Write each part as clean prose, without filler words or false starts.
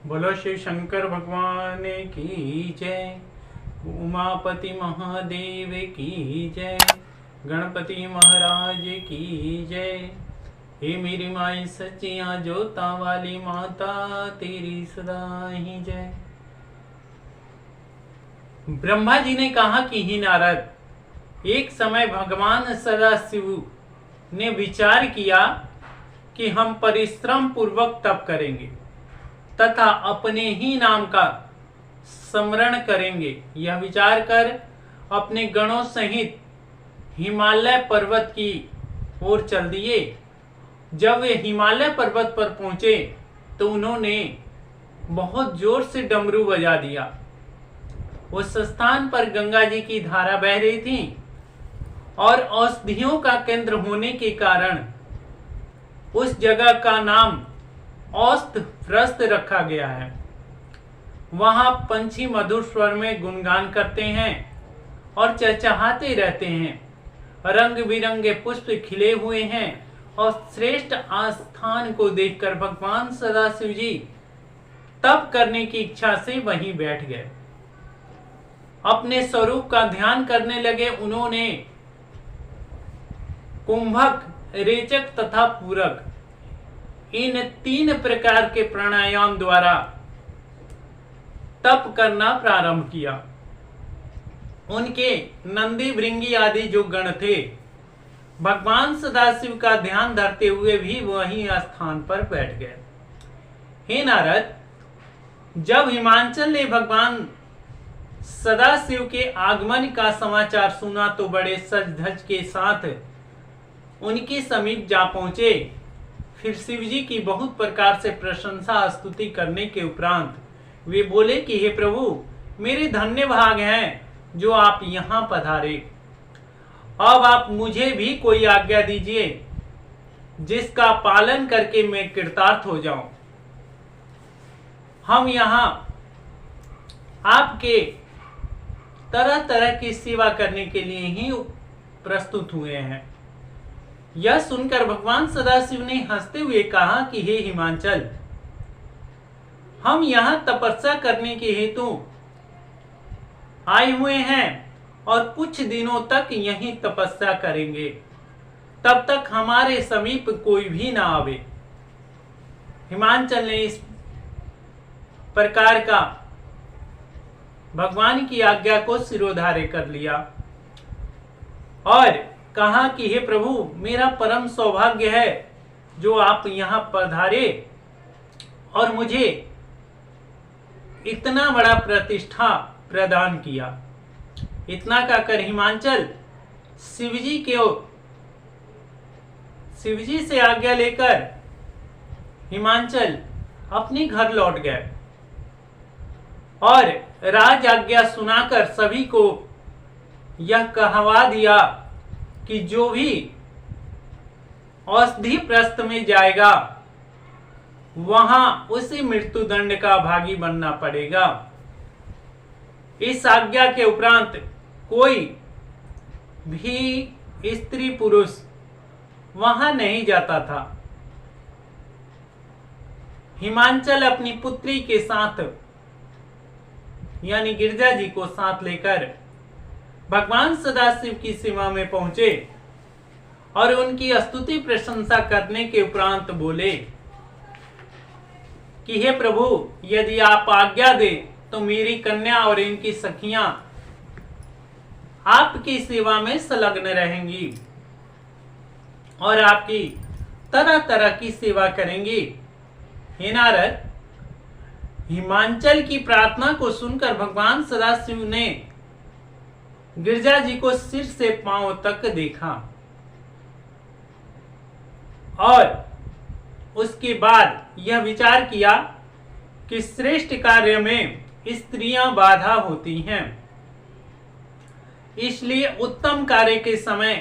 बोलो शिव शंकर भगवान की जय। उमापति महादेव की जय। गणपति महाराज की जय। हे मेरी माई सच्चियां जोता वाली माता, तेरी सदा ही जय। ब्रह्मा जी ने कहा कि ही नारद, एक समय भगवान सदाशिव ने विचार किया कि हम परिश्रम पूर्वक तप करेंगे तथा अपने ही नाम का स्मरण करेंगे। यह विचार कर अपने गणों सहित हिमालय पर्वत की ओर चल दिए। जब वे हिमालय पर्वत पर पहुंचे तो उन्होंने बहुत जोर से डमरू बजा दिया। उस स्थान पर गंगा जी की धारा बह रही थी और औषधियों का केंद्र होने के कारण उस जगह का नाम औस्त्रप्रस्थ रखा गया है। वहां पंछी मधुर स्वर में गुणगान करते हैं और चहचहाते रहते हैं। रंग बिरंगे पुष्प खिले हुए हैं और श्रेष्ठ आस्थान को देखकर भगवान सदाशिव जी तप करने की इच्छा से वहीं बैठ गए। अपने स्वरूप का ध्यान करने लगे। उन्होंने कुंभक, रेचक तथा पूरक, इन 3 प्रकार के प्राणायाम द्वारा तप करना प्रारंभ किया। उनके नंदी, भृंगी आदि जो गण थे, भगवान सदाशिव का ध्यान धरते हुए भी वही स्थान पर बैठ गए। हे नारद, जब हिमांचल ने भगवान सदाशिव के आगमन का समाचार सुना तो बड़े सज धज के साथ उनके समीप जा पहुंचे। फिर शिव जी की बहुत प्रकार से प्रशंसा स्तुति करने के उपरांत वे बोले कि हे प्रभु, मेरे धन्य भाग हैं जो आप यहां पधारे। अब आप मुझे भी कोई आज्ञा दीजिए जिसका पालन करके मैं कृतार्थ हो जाऊं। हम यहां आपके तरह तरह की सेवा करने के लिए ही प्रस्तुत हुए हैं। यह सुनकर भगवान सदाशिव ने हंसते हुए कहा कि हे हिमांचल, हम यहां तपस्या करने के हेतु आए हुए हैं और कुछ दिनों तक यहीं तपस्या करेंगे। तब तक हमारे समीप कोई भी ना आवे। हिमांचल ने इस प्रकार का भगवान की आज्ञा को सिरोधार्य कर लिया और कहा कि हे प्रभु, मेरा परम सौभाग्य है जो आप यहां पधारे और मुझे इतना बड़ा प्रतिष्ठा प्रदान किया। इतना कहकर हिमांचल शिवजी से आज्ञा लेकर हिमांचल अपने घर लौट गए और राज आज्ञा सुनाकर सभी को यह कहवा दिया कि जो भी औषधि प्रस्थ में जाएगा वहां उसे मृत्यु दंड का भागी बनना पड़ेगा। इस आज्ञा के उपरांत कोई भी स्त्री पुरुष वहां नहीं जाता था। हिमांचल अपनी पुत्री के साथ यानी गिरजा जी को साथ लेकर भगवान सदाशिव की सीमा में पहुंचे और उनकी स्तुति प्रशंसा करने के उपरांत बोले कि हे प्रभु, यदि आप आज्ञा दे तो मेरी कन्या और इनकी सखियां आपकी सेवा में संलग्न रहेंगी और आपकी तरह तरह की सेवा करेंगी। हे नारद, हिमांचल की प्रार्थना को सुनकर भगवान सदाशिव ने गिरजा जी को सिर से पांव तक देखा और उसके बाद यह विचार किया कि श्रेष्ठ कार्य में स्त्रियां बाधा होती हैं, इसलिए उत्तम कार्य के समय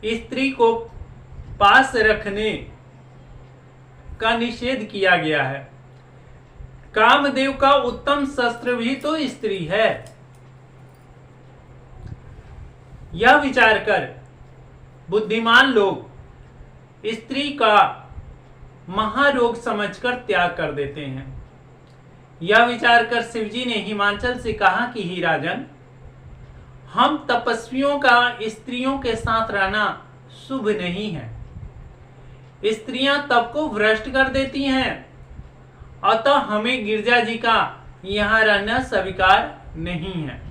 स्त्री को पास रखने का निषेध किया गया है। कामदेव का उत्तम शस्त्र भी तो स्त्री है। यह विचार कर बुद्धिमान लोग स्त्री का महारोग समझकर त्याग कर देते हैं। यह विचार कर शिवजी ने हिमांचल से कहा कि हे राजन, हम तपस्वियों का स्त्रियों के साथ रहना शुभ नहीं है। स्त्रियां तप को भ्रष्ट कर देती हैं, अतः हमें गिरजा जी का यहाँ रहना स्वीकार नहीं है।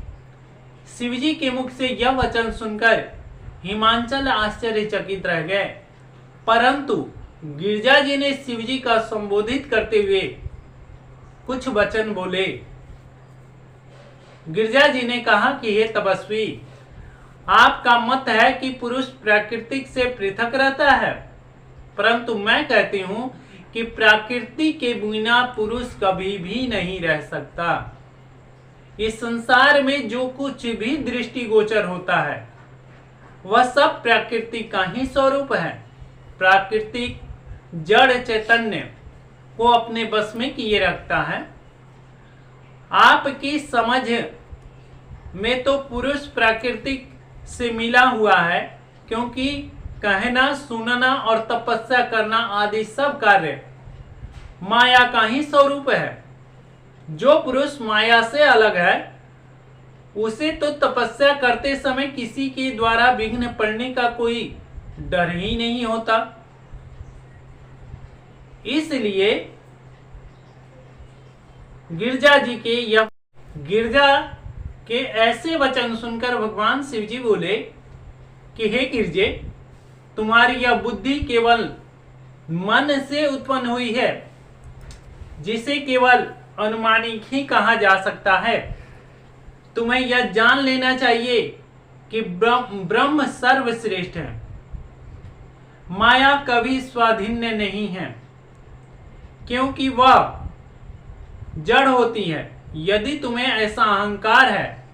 शिवजी के मुख से यह वचन सुनकर हिमांचल आश्चर्यचकित रह गए, परंतु गिरजा जी ने शिवजी का संबोधित करते हुए कुछ वचन बोले। गिरजा जी ने कहा कि हे तपस्वी, आपका मत है कि पुरुष प्राकृतिक से पृथक रहता है, परंतु मैं कहती हूं कि प्रकृति के बिना पुरुष कभी भी नहीं रह सकता। इस संसार में जो कुछ भी दृष्टिगोचर होता है वह सब प्रकृति का ही स्वरूप है। प्राकृतिक जड़ चैतन्य को अपने बस में किए रखता है। आपकी समझ में तो पुरुष प्राकृतिक से मिला हुआ है, क्योंकि कहना, सुनना और तपस्या करना आदि सब कार्य माया का ही स्वरूप है। जो पुरुष माया से अलग है उसे तो तपस्या करते समय किसी के द्वारा विघ्न पड़ने का कोई डर ही नहीं होता। इसलिए गिरजा के ऐसे वचन सुनकर भगवान शिवजी बोले कि हे गिरजे, तुम्हारी यह बुद्धि केवल मन से उत्पन्न हुई है, जिसे केवल अनुमानिक ही कहा जा सकता है। तुम्हें यह जान लेना चाहिए कि ब्रह्म सर्वश्रेष्ठ है। माया कभी स्वाधीन नहीं है, क्योंकि वह जड़ होती है। यदि तुम्हें ऐसा अहंकार है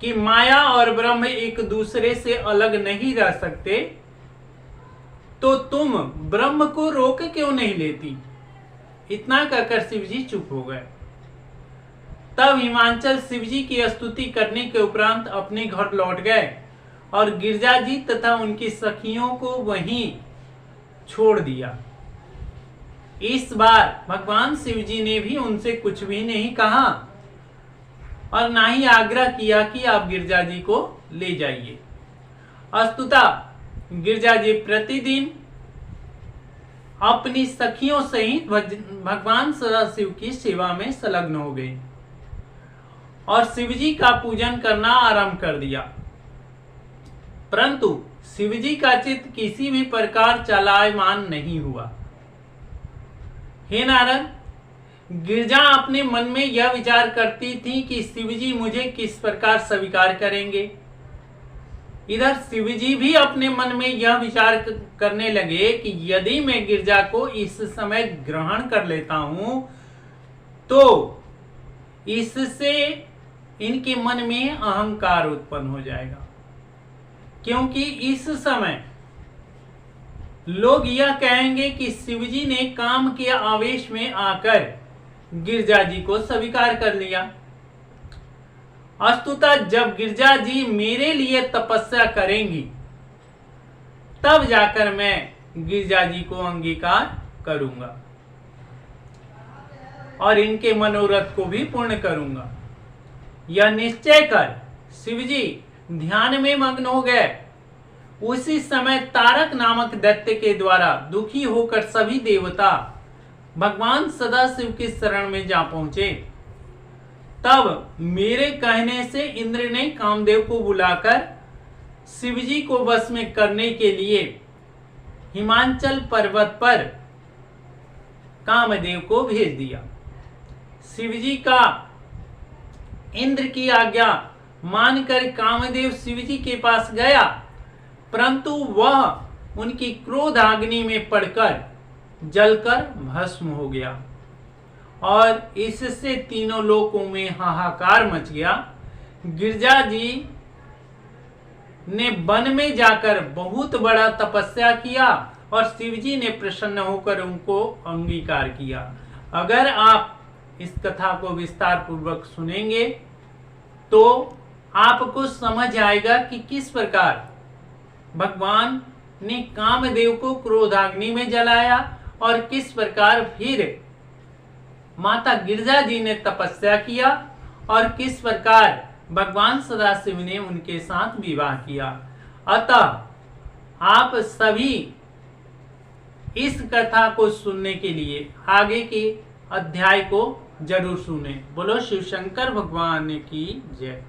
कि माया और ब्रह्म एक दूसरे से अलग नहीं रह सकते, तो तुम ब्रह्म को रोक क्यों नहीं लेती? इतना कहकर शिवजी चुप हो गए। तब हिमांचल शिवजी की स्तुति करने के उपरांत अपने घर लौट गए और गिरजा जी तथा उनकी सखियों को वहीं छोड़ दिया। इस बार भगवान शिवजी ने भी उनसे कुछ भी नहीं कहा और ना ही आग्रह किया कि आप गिरजा जी को ले जाइए। अस्तुतः गिरजा जी प्रतिदिन अपनी सखियों सहित भगवान सदाशिव की सेवा में संलग्न हो गई और शिवजी का पूजन करना आरंभ कर दिया। परंतु शिवजी का चित्त किसी भी प्रकार चलायमान नहीं हुआ। हे नारद, गिरजा अपने मन में यह विचार करती थी कि शिवजी मुझे किस प्रकार स्वीकार करेंगे। इधर शिवजी भी अपने मन में यह विचार करने लगे कि यदि मैं गिरजा को इस समय ग्रहण कर लेता हूं तो इससे इनके मन में अहंकार उत्पन्न हो जाएगा, क्योंकि इस समय लोग यह कहेंगे कि शिवजी ने काम के आवेश में आकर गिरजा जी को स्वीकार कर लिया। अस्तुतः जब गिरजा जी मेरे लिए तपस्या करेंगी तब जाकर मैं गिरजा जी को अंगीकार करूंगा और इनके मनोरथ को भी पूर्ण करूंगा। यह निश्चय कर शिवजी ध्यान में मग्न हो गए। उसी समय तारक नामक दैत्य के द्वारा दुखी होकर सभी देवता भगवान सदाशिव के शरण में जा पहुंचे। तब मेरे कहने से इंद्र ने कामदेव को बुलाकर शिवजी को वश में करने के लिए हिमांचल पर्वत पर कामदेव को भेज दिया। शिवजी का इंद्र की आज्ञा मानकर कामदेव शिवजी के पास गया, परंतु वह उनकी क्रोध अग्नि में पड़कर जलकर भस्म हो गया और इससे तीनों लोकों में हाहाकार मच गया। गिरजा जी ने वन में जाकर बहुत बड़ा तपस्या किया और शिवजी ने प्रसन्न होकर उनको अंगीकार किया। अगर आप इस कथा को विस्तार पूर्वक सुनेंगे तो आपको समझ आएगा कि किस प्रकार भगवान ने कामदेव को क्रोधाग्नि में जलाया और किस प्रकार फिर माता गिरजा जी ने तपस्या किया और किस प्रकार भगवान सदाशिव ने उनके साथ विवाह किया। अतः आप सभी इस कथा को सुनने के लिए आगे के अध्याय को जरूर सुने। बोलो शिव शंकर भगवान की जय।